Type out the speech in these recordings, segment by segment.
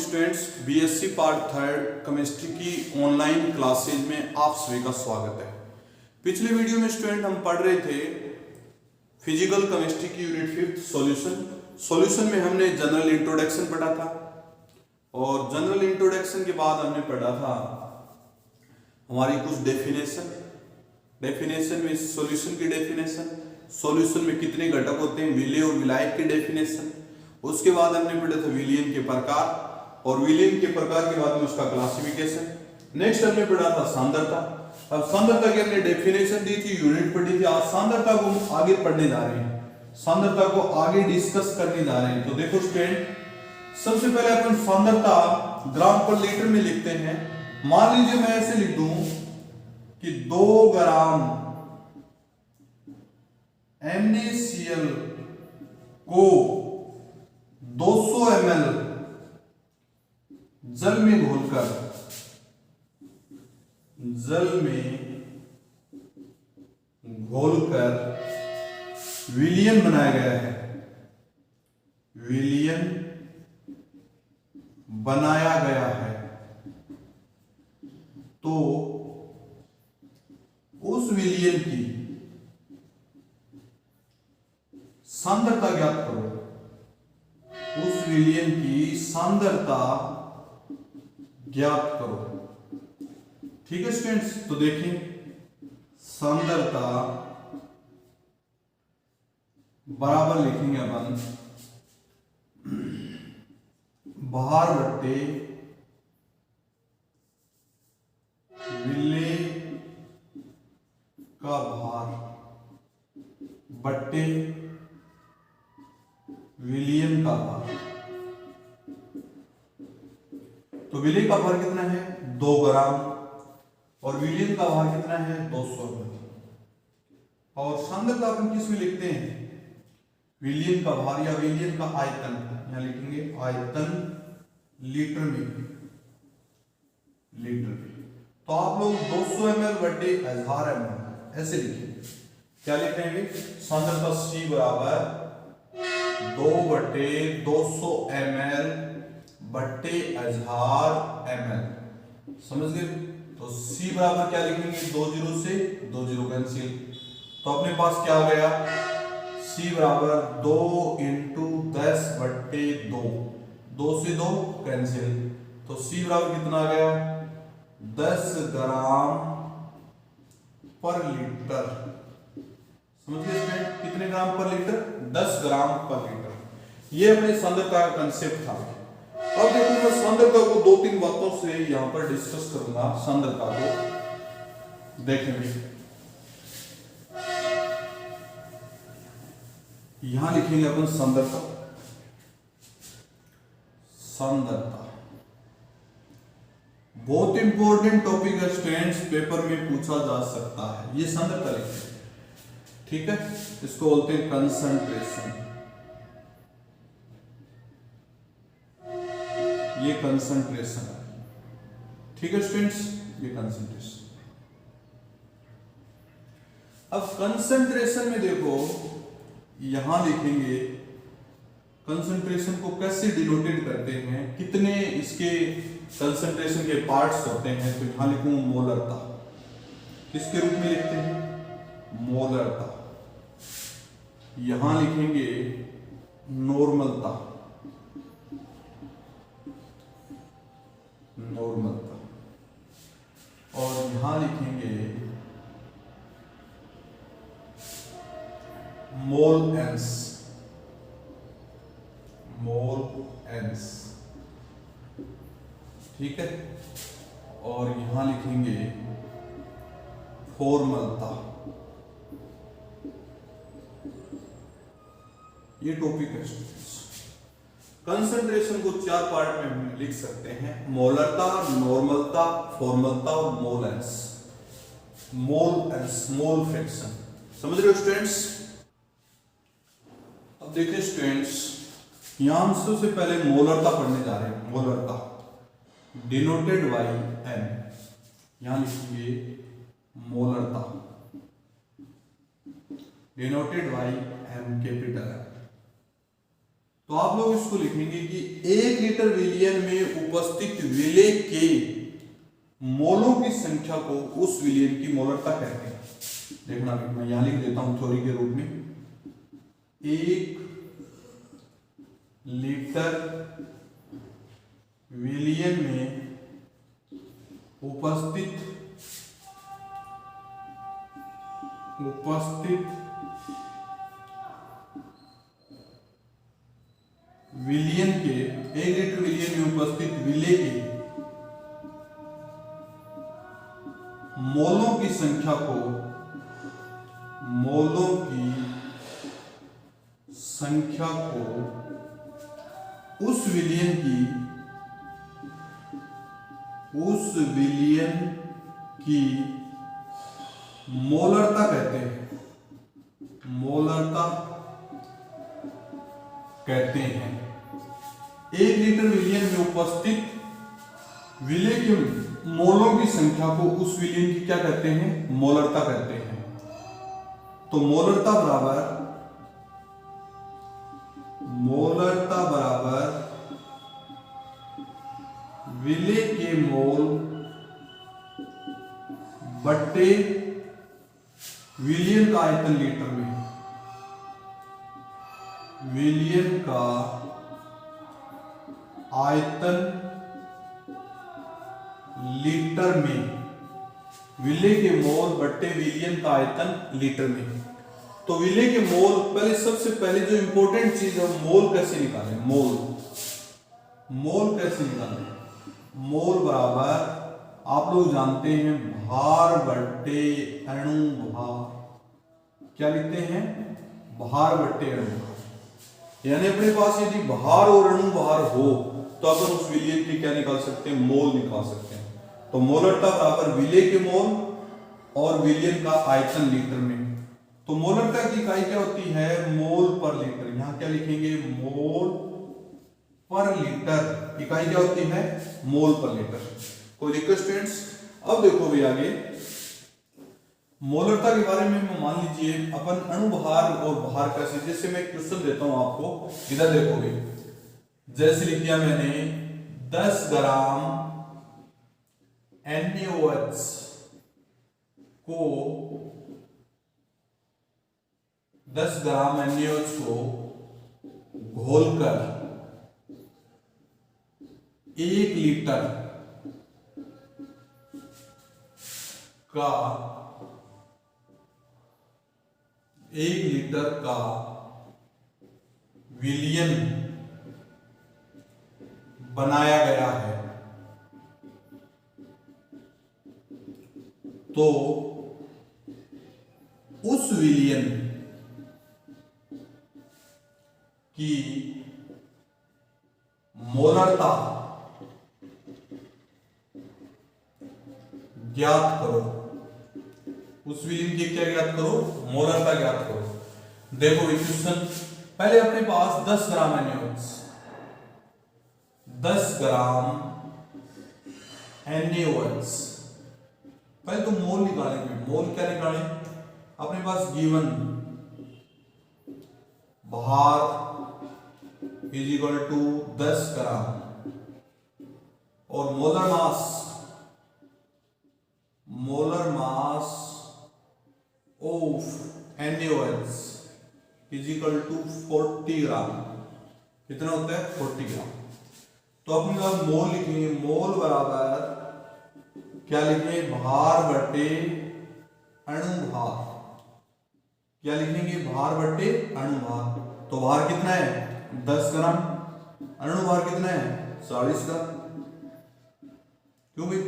Students, BSc part third chemistry की online classes में आप सभी का स्वागत है। पिछले वीडियो में स्टूडेंट हम पढ़ रहे थे फिजिकल केमिस्ट्री की यूनिट 5 सॉल्यूशन में हमने जनरल इंट्रोडक्शन पढ़ा था और जनरल इंट्रोडक्शन के बाद हमने पढ़ा था हमारी कुछ डेफिनेशन में सॉल्यूशन की डेफिनेशन, सॉल्यूशन में कितने घटक होते हैं, विलेय और विलायक की डेफिनेशन। उसके बाद हमने पढ़ा था विलयन के प्रकार और विलयन के प्रकार के बाद में उसका क्लासिफिकेशन। नेक्स्ट हमने पढ़ा था सांद्रता। अब सांद्रता की हमने डेफिनेशन दी थी, यूनिट पढ़ी थी। आज सांद्रता को हम आगे पढ़ने जा रहे हैं, सांद्रता को आगे डिस्कस करने जा रहे हैं। तो देखो स्टूडेंट, सबसे पहले अपन सांद्रता ग्राम पर लीटर में लिखते हैं। मान लीजिए मैं ऐसे लिख दूं कि 2 ग्राम NaCl को 200 ml जल में घोलकर विलयन बनाया गया है, विलयन बनाया गया है। तो उस विलयन की सांद्रता ज्ञात करो, उस विलयन की सांद्रता ज्ञात करो। ठीक है स्टूडेंट्स, तो देखें सांद्रता बराबर लिखेंगे अपन भार बट्टे विलेय का भार बट्टे विलयन का भार। तो विलेय का भार कितना है 2 ग्राम और विलयन का भार कितना है 200 ml। और सांद्रता अपन किस में लिखते हैं, विलयन का भार या विलयन का आयतन, यहां लिखेंगे आयतन लीटर में, लीटर में। तो आप लोग 200 ml बटे 1000 ml ऐसे लिखेंगे। क्या लिखेंगे, सांद्रता C बराबर 2/200 ml बट्टे 1000 ml। समझ गए। तो C बराबर क्या लिखेंगे, 2 0 से 2 0 कैंसिल। तो अपने पास क्या हो गया, C बराबर 2 × 10/2, 2 से 2 कैंसिल। तो C बराबर कितना आ गया, 10 ग्राम पर लीटर। समझ गए कितने ग्राम पर लीटर, 10 ग्राम पर लीटर। ये अपने सांद्रता का कंसेप्ट था। अब देखो मैं सांद्रता को 2-3 बातों से यहां पर डिस्कस करूंगा। सांद्रता को देखेंगे, यहां लिखेंगे अपन सांद्रता। सांद्रता बहुत इंपॉर्टेंट टॉपिक है स्टूडेंट्स, पेपर में पूछा जा सकता है। ये सांद्रता लिखेंगे, ठीक है। इसको बोलते हैं कंसंट्रेशन। ये कंसंट्रेशन है, ठीक है स्टूडेंट्स, ये कंसंट्रेशन। अब कंसंट्रेशन में देखो यहां लिखेंगे कंसंट्रेशन को कैसे डिनोटेड करते हैं, कितने इसके कंसंट्रेशन के पार्ट्स होते हैं। तो यहां लिखूं मोलरता, किसके रूप में लिखते हैं, मोलरता। यहां लिखेंगे नॉर्मलता, नॉर्मलता। और यहां लिखेंगे मोल एंस, मोल एंस, ठीक है। और यहां लिखेंगे फॉर्मलता। ये टॉपिक है कंसंट्रेशन को 4 पार्ट में हम लिख सकते हैं, मोलरता, नॉर्मलता, फॉर्मलता और मोल एंस। मोल एंस, मोल फ्रैक्शन। समझ रहे हो स्टूडेंट्स। अब देखिए स्टूडेंट्स, यहां हम सबसे पहले मोलरता पढ़ने जा रहे हैं। मोलरता डिनोटेड बाय M, यहां लिखेंगे मोलरता denoted by M, capital M। तो आप लोग इसको लिखेंगे कि 1 लीटर विलियन में उपस्थित विलेय के मोलों की संख्या को उस विलियन की मोलरता कहते हैं। देखना मैं यहां लिख देता हूं थ्योरी के रूप में, 1 लीटर विलियन में उपस्थित विलियन के 1 लीटर विलियन में उपस्थित विलेय के मोलों की संख्या को उस विलियन की मोलरता कहते हैं। मोलरता कहते हैं। 1 लीटर विलियन में उपस्थित विलेय के मोलों की संख्या को उस विलियन की क्या कहते हैं? मोलरता कहते हैं। तो मोलरता बराबर विलेय के मोल बट्टे विलियन का आयतन लीटर में। विलियन का आयतन लीटर में, विलेय के मोल बट्टे विलियन का आयतन लीटर में। तो विलेय के मोल, पहले सबसे पहले जो इंपॉर्टेंट चीज है मोल कैसे निकालें। मोल कैसे निकालें? मोल बराबर आप लोग जानते हैं भार बट्टे अणु भार। क्या लिखते हैं? भार बट्टे अणु भार। यानी अपने पास यदि भार और अणु भार हो तो अपन उस विलियन की क्या निकाल सकते हैं? मोल निकाल सकते हैं। तो मोलरता बराबर विलेय के मोल और विलियन का आयतन लीटर में। तो मोलरता की इकाई क्या होती है? मोल पर लीटर। यहां क्या लिखेंगे? मोल पर लीटर। इकाई क्या होती है? मोल पर लीटर। कोई दिक्कत स्टूडेंट्स? अब देखो भी आगे मोलरता के बारे में मान लीजिए अपन अणुभार और भार कैसे, जैसे मैं क्वेश्चन देता हूं आपको, इधर देखो भी, जैसे लिख दिया मैंने 10 ग्राम NaOH को 10 ग्राम NaOH को घोलकर 1 लीटर का विलियन बनाया गया है। तो उस विलियन की मोलरता ज्ञात करो। उस विलियन की क्या ज्ञात करो? मोलरता ज्ञात करो। देखो क्वेश्चन, पहले अपने पास 10 ग्राम NaOH, 10 ग्राम NaOH, पहले तो मोल निकालेंगे। मोल क्या निकालें? अपने पास गिवन भार इज इक्वल टू 10 ग्राम और molar mass of NaOH is equal to 40 gram. कितना होता है? 40 ग्राम। तो अपने पास मोल लिखेंगे। मोल बराबर क्या लिखेंगे? भार बट्टे अणु भार। क्या लिखेंगे? भार बट्टे अणु भार। तो भार कितना है? 10 ग्राम। अणु भार कितना है? 40 ग्राम। क्यों भाई?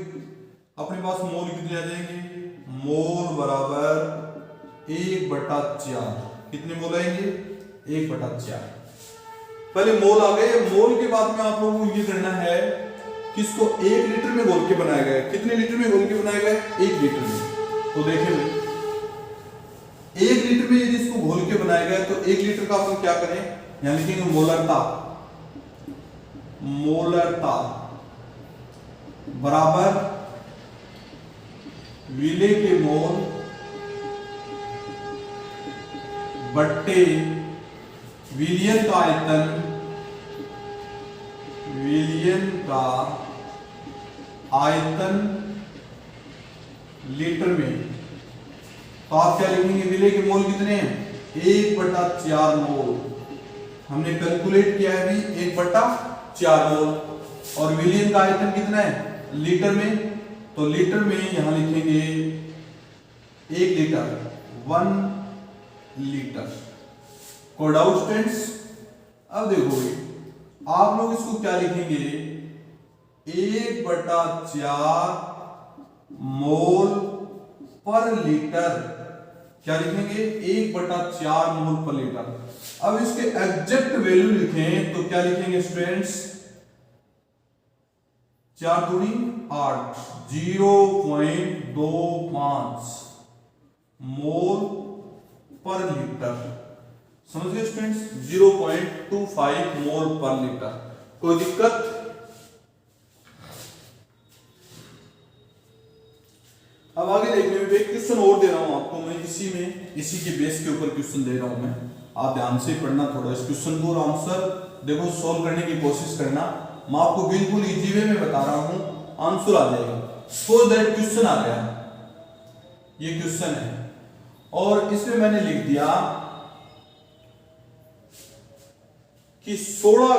अपने पास मोल कितने आ जाएंगे? मोल बराबर 1/4। कितने मोल आएंगे? 1/4। पहले मोल आ गए। मोल के बाद में आप लोगों को ये करना है किसको? 1 लीटर में घोल के बनाया गया। कितने लीटर में घोल के बनाया गया? 1 लीटर में। तो देखें भाई, 1 लीटर में यदि इसको घोल के बनाया गया तो 1 लीटर का अपन क्या करें? यहां लिखेंगे मोलरता। मोलरता बराबर विलेय के मोल बट्टे विलियन का आयतन विलियन का आयतन लीटर में, तो आप क्या लिखेंगे, विले के मोल कितने हैं, 1/4 मोल। हमने कैलकुलेट किया है भी 1/4 मोल। और विलियन का आयतन कितना है लीटर में, तो लीटर में यहां लिखेंगे 1 लीटर, 1 लीटर। कोई डाउट स्टूडेंट्स? अब देखो आप लोग इसको क्या लिखेंगे, 1/4 मोल पर लीटर, क्या लिखेंगे 1/4 मोल पर लीटर। अब इसके एग्जैक्ट वैल्यू लिखें तो क्या लिखेंगे स्टूडेंट्स, 4 दूनी 8, 0.25 मोल पर लीटर। समझ गए स्टूडेंट्स, 0.25 मोल पर लीटर। कोई दिक्कत? अब आगे देखने में एक क्वेश्चन और दे रहा हूं आपको मैं, इसी के बेस के ऊपर क्वेश्चन दे रहा हूं मैं। आप ध्यान से पढ़ना थोड़ा इस क्वेश्चन को, आंसर देखो सोल्व करने की कोशिश करना। मैं आपको बिल्कुल इजी वे में बता रहा हूं, आंसर आ जाएगा। सो दैट क्वेश्चन आ गया, ये क्वेश्चन है और इसमें मैंने लिख दिया कि 16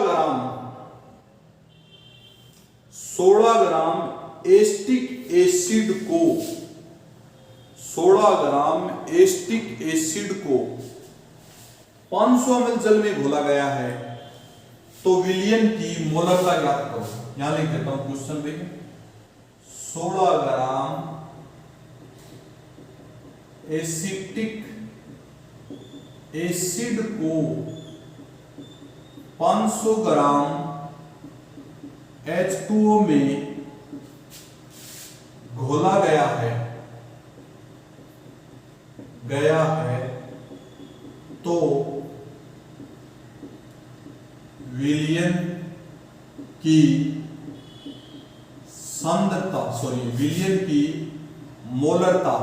ग्राम एस्टिक एसिड को 16 ग्राम एस्टिक एसिड को 500 ml जल में घोला गया है, तो विलियन की मोलरता ज्ञात करो। यहां लिख देता हूं क्वेश्चन देखिए, 16 ग्राम एसिटिक एसिड को 500 ग्राम H2O में घोला गया है तो विलियन की सांद्रता, विलियन की मोलरता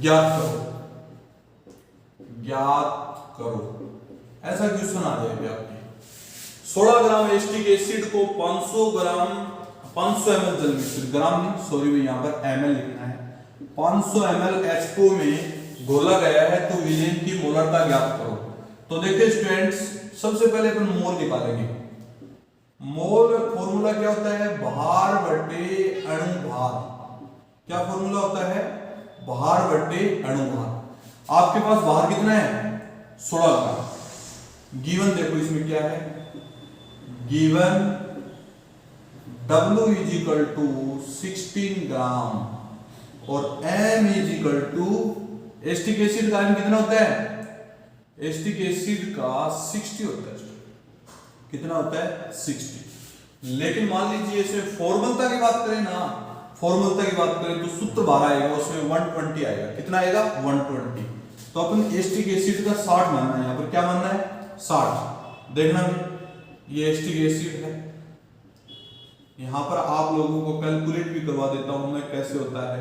ज्ञात करो। ऐसा क्वेश्चन आ जाएगा आपके। 16 ग्राम एस्टिक एसिड को 500 ml जल में, ग्राम नहीं मैं यहां पर ml लिखना है, 500 ml H2O में घोला गया है तो विलियन की मोलरता ज्ञात करो। तो देखिए स्टूडेंट्स, सबसे पहले अपन मोल निकालेंगे। मोल फॉर्मूला क्या होता है, भार बटे अणु भार। क्या फॉर्मूला होता है, भार बटे अणु भार। आपके पास भार कितना है, 16 ग्राम। गिवन देखो इसमें क्या है, given W is equal to 16 gram और M is equal to, acetic acid का कितना होता है, एस्टिक एसिड का 60 होता है। कितना होता है, 60। लेकिन मान लीजिए इसमें फॉर्मलता की बात करें ना, फॉर्मलता की बात करें तो सूत्र बाहर आएगा, उसमें 120 आएगा। कितना आएगा, 120। तो अपन एस्टिक एसिड का 60 मानना है, यहां पर क्या मानना है, 60। देखना ये एस्टिक एसिड है, यहां पर आप लोगों को कैलकुलेट भी करवा देता हूं मैं कैसे होता है।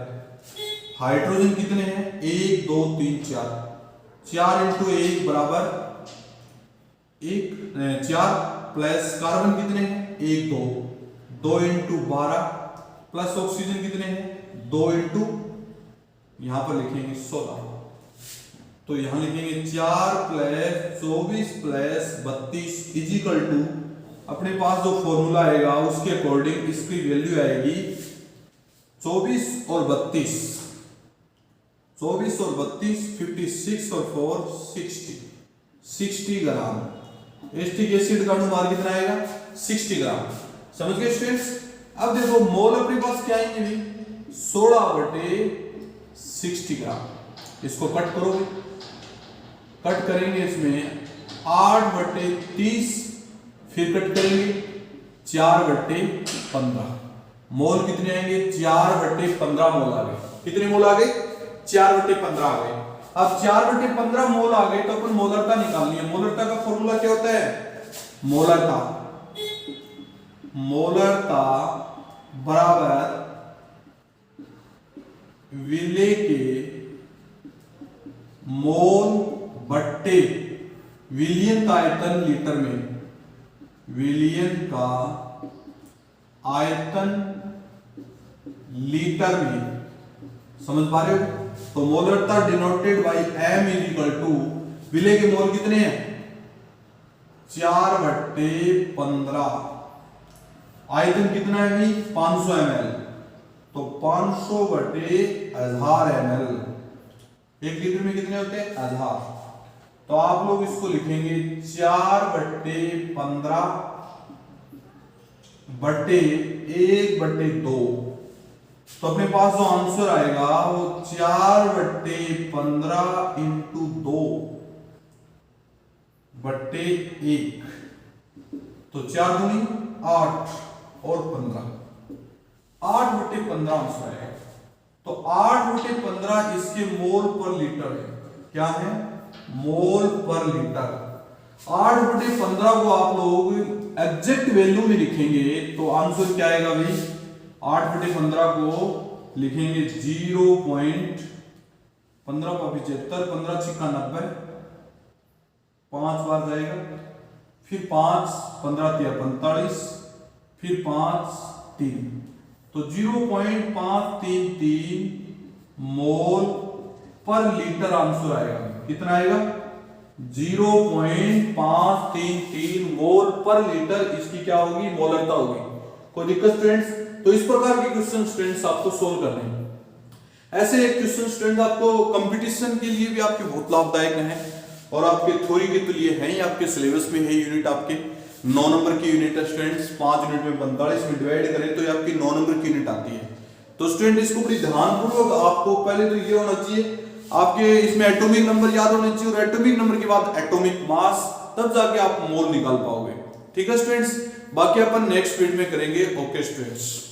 हाइड्रोजन कितने हैं, 1 2 3 4, 4 × 1 बराबर 1, 4 प्लस कार्बन कितने हैं, 1 2, 2 × 12 प्लस ऑक्सीजन कितने हैं, 2 × यहां पर लिखेंगे 16। तो यहां लिखेंगे 4 plus 24 plus 32 is equal to, अपने पास जो फॉर्मूला आएगा उसके अकॉर्डिंग इसकी वैल्यू आएगी 24 और 32, 24 और 32, 56 और 4 60 ग्राम। एस्टिक एसिड का अनुपात कितना आएगा, 60 ग्राम। समझ गए स्टूडेंट्स? अब देखो मोल अपने पास क्या आएंगे भी, 16/60 ग्राम। इसको कट करोगे, कट करेंगे इसमें 8/30, फिर कट करेंगे 4/15। मोल कितने आएंगे, 4/15 मोल आ गए। कितने मोल आ गए, 4/15 आ गए। अब 4/15 मोल आ गए तो अपन मोलरता निकालनी है। मोलरता का फॉर्मूला क्या होता है, मोलरता बराबर विले के मोल बट्टे विलियन का आयतन लीटर में। विलयन का आयतन लीटर में, समझ पा रहे हो? तो मोलरता denoted by m is equal to, विलय के मोल कितने हैं? 4/15। आयतन कितना है भाई? 500 ml, तो 500/1000 ml। 1 लीटर में कितने होते हैं? 1000। तो आप लोग इसको लिखेंगे 4/15/1/2। तो अपने पास जो आंसर आएगा वो 4/15 इंटू 2/1। तो 4 दूनी 8 और 15, 8/15 आंसर आएगा। तो 8/15 इसके मोल पर लीटर है। क्या है? मोल पर लीटर। 8/15 को आप लोग एग्जैक्ट वैल्यू में लिखेंगे तो आंसर क्या आएगा भाई? 8/15 को लिखेंगे 0.15 का 75, 15 छिक्का 90, 5 बार जाएगा, फिर 5, 15 तिया 45, फिर 5, 3, तो 0.533 मोल पर लीटर आंसर आएगा। कितना आएगा? 0.533 मोल पर लीटर इसकी क्या होगी? मोलरता होगी। कोई दिक्कत स्टूडेंट्स? तो इस प्रकार के क्वेश्चन स्टूडेंट्स आपको सोल्व करने हैं। ऐसे क्वेश्चन स्टूडेंट आपको कंपटीशन के लिए भी आपके बहुत लाभदायक हैं और आपके थ्योरी के तो लिए हैं ही, आपके सिलेबस में है यूनिट। आपके 9 नंबर की यूनिट है स्टूडेंट्स। 5 यूनिट में 45 में डिवाइड करें तो ये आपकी 9 नंबर की यूनिट आती है। तो स्टूडेंट इसको बड़ी ध्यानपूर्वक आपको पहले तो ये होना चाहिए, आपके इसमें एटॉमिक नंबर याद होने चाहिए और एटॉमिक नंबर के बाद एटॉमिक मास, तब जाके आप मोल निकाल पाओगे। ठीक है स्टूडेंट्स? बाकी अपन नेक्स्ट वीडियो में करेंगे। Okay students.